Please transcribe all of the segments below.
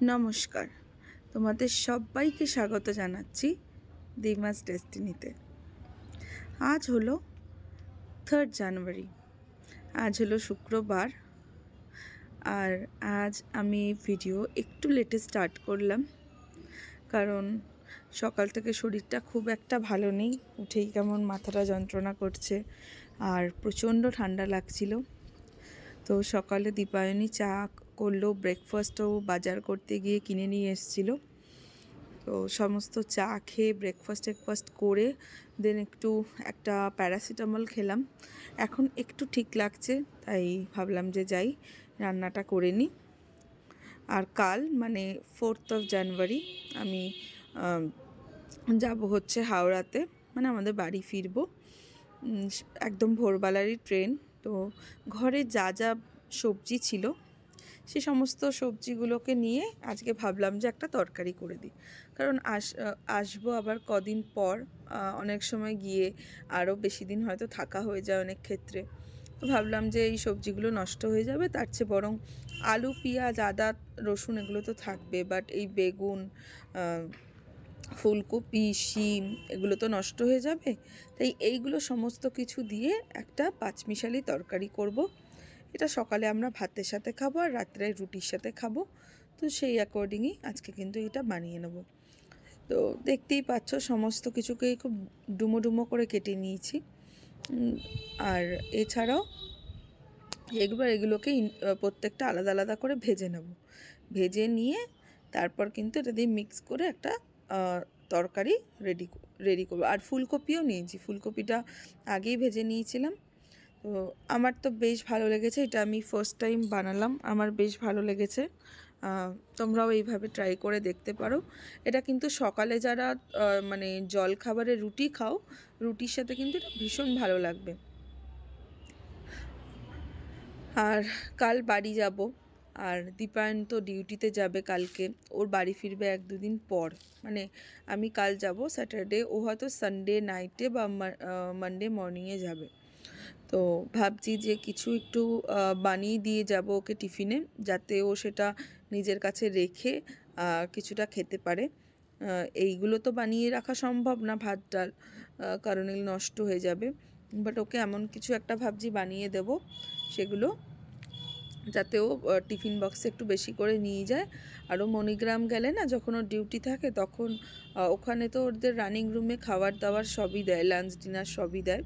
নমস্কার, তোমাদের সবাইকে স্বাগত জানাচ্ছি দিমাস ডেস্টিনিতে। আজ হলো 3 জানুয়ারি। আজ হলো শুক্রবার। আর আজ আমি ভিডিও একটু লেটে স্টার্ট করলাম, কারণ সকাল থেকে শরীরটা খুব একটা ভালো নেই। উঠেই কেমন মাথাটা যন্ত্রণা করছে আর প্রচণ্ড ঠান্ডা লাগছিল। তো সকালে দীপায়নী চা করলো, ব্রেকফাস্টও বাজার করতে গিয়ে কিনে নিয়ে এসেছিলো। তো সমস্ত চা খেয়ে ব্রেকফাস্ট করে দেন একটা প্যারাসিটামল খেলাম। এখন একটু ঠিক লাগছে, তাই ভাবলাম যে যাই রান্নাটা করে নিই। আর কাল মানে 4 জানুয়ারি আমি যাব হচ্ছে হাওড়াতে, মানে আমাদের বাড়ি ফিরবো। একদম ভোরবেলারই ট্রেন। তো ঘরে যা যা সবজি ছিল সে সমস্ত সবজিগুলোকে নিয়ে আজকে ভাবলাম যে একটা তরকারি করে দিই, কারণ আসবো আবার কদিন পর। অনেক সময় গিয়ে আরও বেশি দিন হয়তো থাকা হয়ে যায় অনেক ক্ষেত্রে। তো ভাবলাম যে এই সবজিগুলো নষ্ট হয়ে যাবে, তার চেয়ে বরং আলু, পেঁয়াজ, আদা, রসুন এগুলো তো থাকবে, বাট এই বেগুন, ফুলকপি, শিম এগুলো তো নষ্ট হয়ে যাবে। তাই এইগুলো সমস্ত কিছু দিয়ে একটা পাঁচমিশালি তরকারি করব। এটা সকালে আমরা ভাতের সাথে খাবো আর রাত্রে রুটির সাথে খাবো। তো সেই অ্যাকর্ডিংই আজকে কিন্তু এটা বানিয়ে নেব। তো দেখতেই পাচ্ছ সমস্ত কিছুকেই খুব ডুমো ডুমো করে কেটে নিয়েছি। আর এছাড়াও এগুলোকে প্রত্যেকটা আলাদা আলাদা করে ভেজে নেব। ভেজে নিয়ে তারপর কিন্তু এটা দিয়ে মিক্স করে একটা তরকারি রেডি করবো। আর ফুলকপিও নিয়েছি, ফুলকপিটা আগেই ভেজে নিয়েছিলাম। তো আমার তো বেশ ভালো লেগেছে, এটা আমি ফার্স্ট টাইম বানালাম, আমার বেশ ভালো লেগেছে। তোমরাও এইভাবে ট্রাই করে দেখতে পারো। এটা কিন্তু সকালে যারা মানে জল খাবারে রুটি খাও, রুটির সাথে কিন্তু এটা ভীষণ ভালো লাগবে। আর কাল বাড়ি যাব, আর দীপায়ন তো ডিউটিতে যাবে কালকে, ওর বাড়ি ফিরবে 1-2 দিন পর। মানে আমি কাল যাব স্যাটারডে, ও হয়তো সানডে নাইটে বা মানডে মর্নিংয়ে যাবে। তো ভাবছি যে কিছু একটু বানিয়ে দিয়ে যাব ওকে টিফিনে, যাতে ও সেটা নিজের কাছে রেখে কিছুটা খেতে পারে। এইগুলো তো বানিয়ে রাখা সম্ভব না, ভাত ডাল, কারণ এগুলো নষ্ট হয়ে যাবে। বাট ওকে এমন কিছু একটা ভাবছি বানিয়ে দেব, সেগুলো যাতে ও টিফিন বক্সে একটু বেশি করে নিয়ে যায়। আরও মণিগ্রাম গেলে না, যখন ওর ডিউটি থাকে তখন ওখানে তো ওদের রানিং রুমে খাবার দাবার সবই দেয়, লাঞ্চ ডিনার সবই দেয়।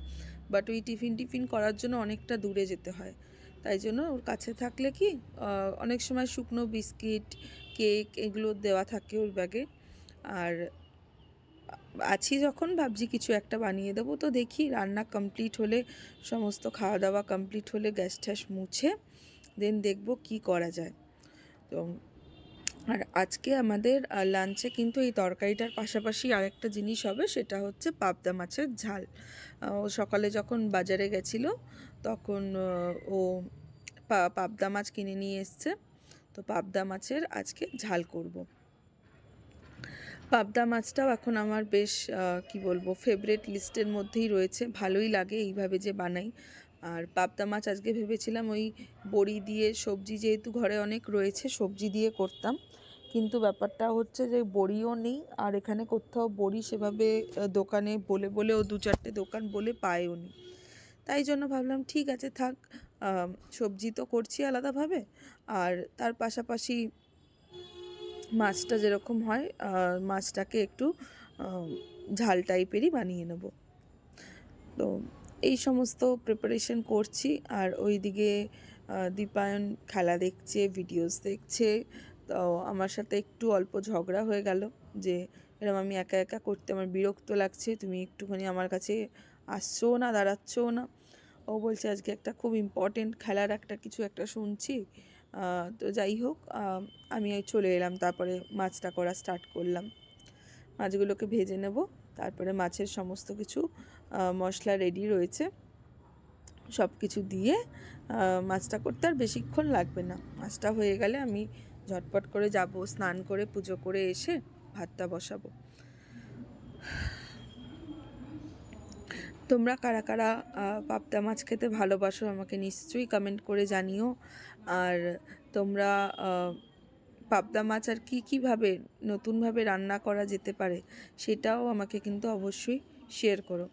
বাট ওই টিফিন করার জন্য অনেকটা দূরে যেতে হয়। তাই জন্য ওর কাছে থাকলে কি অনেক সময় শুকনো বিস্কিট, কেক এগুলো দেওয়া থাকে ওর ব্যাগে। আর আছি যখন ভাবছি কিছু একটা বানিয়ে দেবো। তো দেখি রান্না কমপ্লিট হলে, সমস্ত খাওয়া দাওয়া কমপ্লিট হলে গ্যাস ট্যাস মুছে দেন দেখব কি করা যায়। তো আর আজকে আমাদের লাঞ্চে কিন্তু এই তরকারিটার পাশাপাশি আরেকটা জিনিস হবে, সেটা হচ্ছে পাবদা মাছের ঝাল। ও সকালে যখন বাজারে গেছিলো তখন ও পাবদা মাছ কিনে নিয়ে এসছে। তো পাবদা মাছের আজকে ঝাল করব। পাবদা মাছটাও এখন আমার বেশ কি বলবো, ফেভারিট লিস্টের মধ্যেই রয়েছে। ভালোই লাগে এইভাবে যে বানাই। আর পাবদা মাছ আজকে ভেবেছিলাম ওই বড়ি দিয়ে, সবজি যেহেতু ঘরে অনেক রয়েছে সবজি দিয়ে করতাম, কিন্তু ব্যাপারটা হচ্ছে যে বড়িও নেই, আর এখানে কোথাও বড়ি সেভাবে দোকানে বলেও 2-4টে দোকান বলে পায়ও নি। তাই জন্য ভাবলাম ঠিক আছে থাক, সবজি তো করছি আলাদাভাবে, আর তার পাশাপাশি মাছটা যেরকম হয় মাছটাকে একটু ঝাল টাইপেরই বানিয়ে নেব। তো এই সমস্ত প্রিপারেশন করছি। আর ওইদিকে দীপায়ন খেলা দেখছে, ভিডিওস দেখছে। তো আমার সাথে একটু অল্প ঝগড়া হয়ে গেল যে এরকম আমি একা একা করতে আমার বিরক্ত লাগছে, তুমি একটুখানি আমার কাছে আসছো না, দাঁড়াচ্ছও না। ও বলছে আজকে একটা খুব ইম্পর্টেন্ট খেলার একটা কিছু একটা শুনছি। তো যাই হোক, আমি চলে এলাম, তারপরে মাছটা করা স্টার্ট করলাম। মাছগুলোকে ভেজে নেব, তারপরে মাছের সমস্ত কিছু মশলা রেডি রয়েছে, সব কিছু দিয়ে মাছটা করতে আর বেশিক্ষণ লাগবে না। মাছটা হয়ে গেলে আমি ঝটপট করে যাব, স্নান করে পুজো করে এসে ভাতটা বসাবো। তোমরা কারা কারা পাবদা মাছ খেতে ভালোবাসো আমাকে নিশ্চয়ই কমেন্ট করে জানিও। আর তোমরা পাবদা মাছ আর কীভাবে নতুনভাবে রান্না করা যেতে পারে সেটাও আমাকে কিন্তু অবশ্যই শেয়ার করো,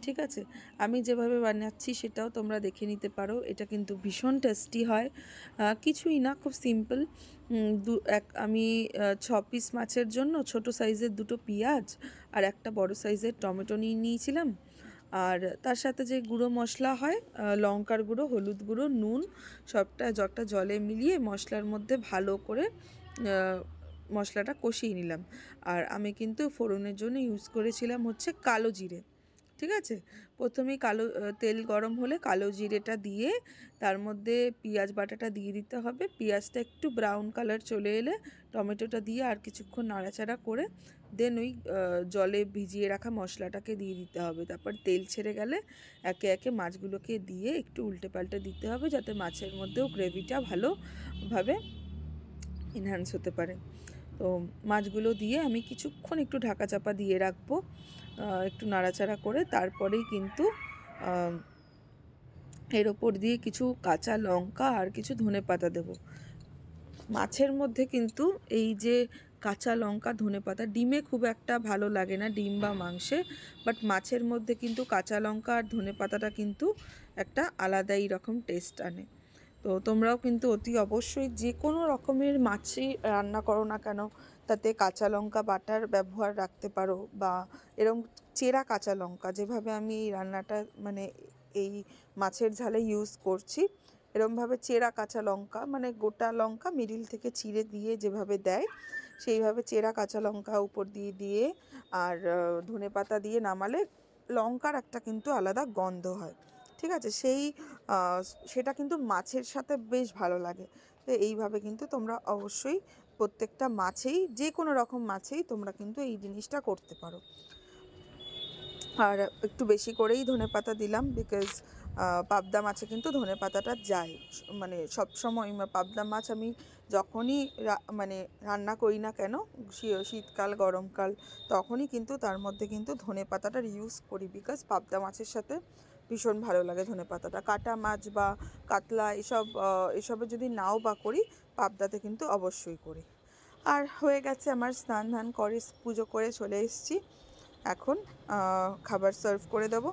ঠিক আছে? আমি যেভাবে বানাচ্ছি সেটাও তোমরা দেখে নিতে পারো। এটা কিন্তু ভীষণ টেস্টি হয়, কিছুই না, খুব সিম্পল। আমি 6 পিস মাছের জন্য ছোট সাইজের 2টো পেঁয়াজ আর একটা বড় সাইজের টমেটো নিয়ে নিয়েছিলাম। আর তার সাথে যে গুঁড়ো মশলা হয়, লঙ্কার গুঁড়ো, হলুদ গুঁড়ো, নুন, সবটা জলে মিলিয়ে মশলার মধ্যে ভালো করে মশলাটা কষিয়ে নিলাম। আর আমি কিন্তু ফোড়নের জন্য ইউজ করেছিলাম হচ্ছে কালো জিরে, ঠিক আছে? প্রথমেই তেল গরম হলে কালো জিরেটা দিয়ে তার মধ্যে পেঁয়াজ বাটাটা দিয়ে দিতে হবে। পেঁয়াজটা একটু ব্রাউন কালার চলে এলে টমেটোটা দিয়ে আর কিছুক্ষণ নাড়াচাড়া করে দেন ওই জলে ভিজিয়ে রাখা মশলাটাকে দিয়ে দিতে হবে। তারপর তেল ছেড়ে গেলে একে একে মাছগুলোকে দিয়ে একটু উল্টে পাল্টে দিতে হবে, যাতে মাছের মধ্যেও গ্রেভিটা ভালোভাবে এনহ্যান্স হতে পারে। তো মাছগুলো দিয়ে আমি কিছুক্ষণ একটু ঢাকা চাপা দিয়ে রাখবো, একটু নাড়াচাড়া করে। তারপরেই কিন্তু এর ওপর দিয়ে কিছু কাঁচা লঙ্কা আর কিছু ধনেপাতা দেবো। মাছের মধ্যে কিন্তু এই যে কাঁচা লঙ্কা ধনেপাতা, ডিমে খুব একটা ভালো লাগে না, ডিম বা মাংসে, বাট মাছের মধ্যে কিন্তু কাঁচা লঙ্কা আর ধনেপাতাটা কিন্তু একটা আলাদাই রকম টেস্ট আনে। তো তোমরাও কিন্তু অতি অবশ্যই যে কোনো রকমের মাছই রান্না করো না কেন তাতে কাঁচা লঙ্কা বাটার ব্যবহার রাখতে পারো, বা এরকম চেরা কাঁচা লঙ্কা, যেভাবে আমি এই রান্নাটা মানে এই মাছের ঝালে ইউজ করছি, এরকমভাবে চেরা কাঁচা লঙ্কা, মানে গোটা লঙ্কা মিডিল থেকে চিড়ে দিয়ে যেভাবে দেয় সেইভাবে চেরা কাঁচা লঙ্কা উপর দিয়ে দিয়ে আর ধনেপাতা দিয়ে নামালে লঙ্কার একটা কিন্তু আলাদা গন্ধ হয়, ঠিক আছে? সেটা কিন্তু মাছের সাথে বেশ ভালো লাগে। তো এইভাবে কিন্তু তোমরা অবশ্যই প্রত্যেকটা মাছেই, যে কোনো রকম মাছেই তোমরা কিন্তু এই জিনিসটা করতে পারো। আর একটু বেশি করেই ধনেপাতা দিলাম, বিকজ পাবদা মাছে কিন্তু ধনেপাতাটা যায়, মানে সবসময় পাবদা মাছ আমি যখনই মানে রান্না করি না কেন, শীতকাল গরমকাল, তখনই কিন্তু তার মধ্যে কিন্তু ধনেপাতাটার ইউজ করি, বিকজ পাবদা মাছের সাথে ভীষণ ভালো লাগে ধনেপাতাটা। কাটা মাছ বা কাতলা এসবে যদি নাও বা করি, পাবদাতে কিন্তু অবশ্যই করি। আর হয়ে গেছে আমার স্নান ধান করে পুজো করে চলে এসেছি, এখন খাবার সার্ভ করে দেব।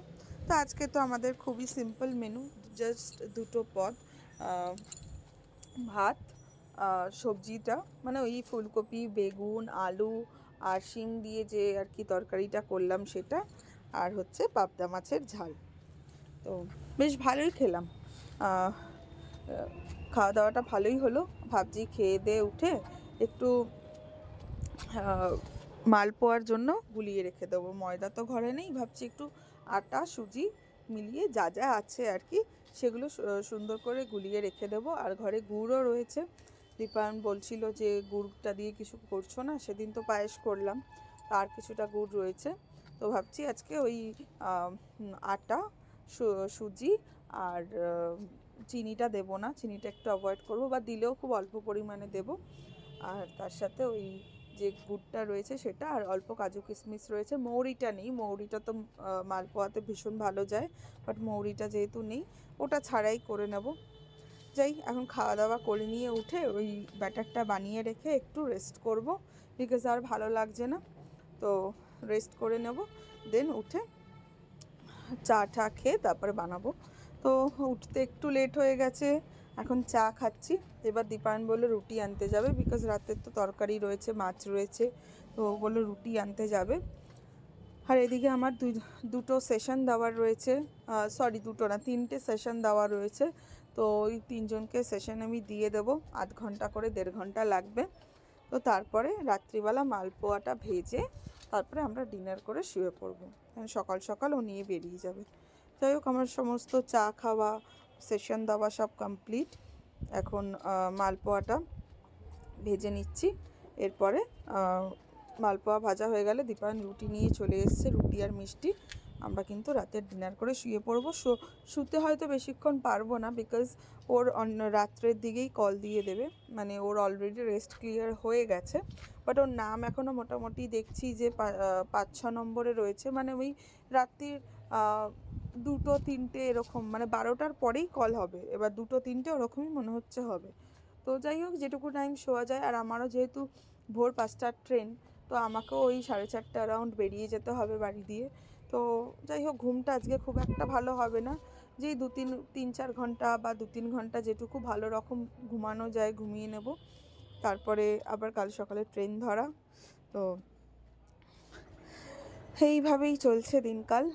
তো আজকে তো আমাদের খুবই সিম্পল মেনু, জাস্ট 2টো পদ, ভাত, সবজিটা মানে ওই ফুলকপি, বেগুন, আলু আর শিম দিয়ে যে আর কি তরকারিটা করলাম সেটা, আর হচ্ছে পাবদা মাছের ঝাল। তো বেশ ভালোই খেলাম, খাওয়া দাওয়াটা ভালোই হলো। ভাবছি খেয়ে দিয়ে উঠে একটু মালপোয়ার জন্য গুলিয়ে রেখে দেবো। ময়দা তো ঘরে নেই, ভাবছি একটু আটা সুজি মিলিয়ে যা যা আছে আর কি সেগুলো সুন্দর করে গুলিয়ে রেখে দেবো। আর ঘরে গুড়ও রয়েছে, দীপায়ন বলছিল যে গুড়টা দিয়ে কিছু করছো না, সেদিন তো পায়েস করলাম, আর কিছুটা গুড় রয়েছে। তো ভাবছি আজকে ওই আটা সুজি আর চিনিটা দেবো না, চিনিটা একটু অ্যাভয়েড করবো, বা দিলেও খুব অল্প পরিমাণে দেবো। আর তার সাথে ওই যে গুড়টা রয়েছে সেটা, আর অল্প কাজু কিশমিশ রয়েছে, মৌরিটা নেই, মৌরিটা তো মালপোয়াতে ভীষণ ভালো যায়, বাট মৌরিটা যেহেতু নেই ওটা ছাড়াই করে নেব। যাই, এখন খাওয়া দাওয়া করে নিয়ে উঠে ওই ব্যাটারটা বানিয়ে রেখে একটু রেস্ট করব, বিকজ আর ভালো লাগছে না, তো রেস্ট করে নেব, দেন উঠে চা খেয়ে তারপরে বানাবো। তো উঠতে একটু লেট হয়ে গেছে, এখন চা খাচ্ছি। এবার দীপায়ন বললো রুটি আনতে যাবে, বিকজ রাতের তো তরকারি রয়েছে, মাছ রয়েছে, তো বললো রুটি আনতে যাবে। আর এদিকে আমার দুটো সেশন দেওয়ার রয়েছে, সরি দুটো না 3টে সেশন দেওয়া রয়েছে। তো ওই 3জনকে সেশন আমি দিয়ে দেবো, আধ ঘন্টা করে, 1.5 ঘন্টা লাগবে। তো তারপরে রাত্রিবেলা মালপোয়াটা ভেজে তারপরে আমরা ডিনার করে শুয়ে পড়বো, সকাল সকাল ও নিয়ে বেরিয়ে যাবে। যাই হোক, আমার সমস্ত চা খাওয়া, সেশন দেওয়া সব কমপ্লিট। এখন মালপোয়াটা ভেজে নিচ্ছি, এরপরে মালপোয়া ভাজা হয়ে গেলে দীপায়ন রুটি নিয়ে চলে এসছে, রুটি আর মিষ্টি। আমরা কিন্তু রাতের ডিনার করে শুয়ে পড়বো। শুতে হয়তো বেশিক্ষণ পারবো না, বিকজ ওর রাত্রের দিকেই কল দিয়ে দেবে, মানে ওর অলরেডি রেস্ট ক্লিয়ার হয়ে গেছে, বাট ওর নাম এখনও মোটামুটি দেখছি যে 5-6 নম্বরে রয়েছে, মানে ওই রাত্রির 2-3টে এরকম, মানে 12টার পরেই কল হবে, এবার 2-3টে ওরকমই মনে হচ্ছে হবে। তো যাই হোক যেটুকু টাইম শোয়া যায়, আর আমারও যেহেতু ভোর 5টার ট্রেন, তো আমাকেও ওই 4:30 অ্যারাউন্ড বেরিয়ে যেতে হবে বাড়ি দিয়ে। তো যাই হোক ঘুমটা আজকে খুব একটা ভালো হবে না, যেই 3-4 ঘন্টা বা 2-3 ঘন্টা যেটুকু ভালো রকম ঘুমানো যায় ঘুমিয়ে নেব, তারপরে আবার কাল সকালে ট্রেন ধরা। তো এইভাবেই চলছে দিনকাল।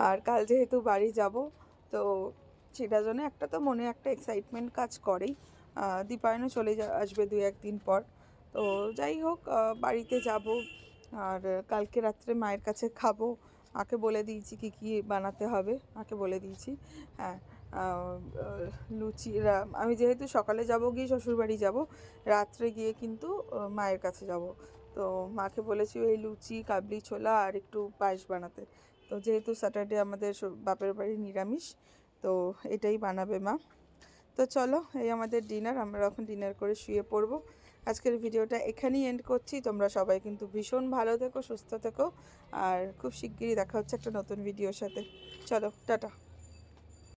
আর কাল যেহেতু বাড়ি যাব, তো সেটার জন্য একটা তো মনে একটা এক্সাইটমেন্ট কাজ করেই। দীপায়নও চলে আসবে 2-1 দিন পর। তো যাই হোক বাড়িতে যাব, আর কালকে রাত্রে মায়ের কাছে খাবো। মাকে বলে দিয়েছি কী কী বানাতে হবে, মাকে বলে দিয়েছি। হ্যাঁ, লুচি, আমি যেহেতু সকালে যাব গিয়ে শ্বশুরবাড়ি যাব, রাত্রে গিয়ে কিন্তু মায়ের কাছে যাব। তো মাকে বলেছি ওই লুচি, কাবলি ছোলা আর একটু পায়েস বানাতে। তো যেহেতু স্যাটারডে আমাদের বাপের বাড়ি নিরামিষ, তো এটাই বানাবে মা। তো চলো, এই আমাদের ডিনার, আমরা এখন ডিনার করে শুয়ে পড়বো। আজকের ভিডিওটা এখানেই এন্ড করছি। তোমরা সবাই কিন্তু ভীষণ ভালো থেকো, সুস্থ থেকো, আর খুব শিগগিরই দেখা হচ্ছে একটা নতুন ভিডিওর সাথে। চলো, টাটা।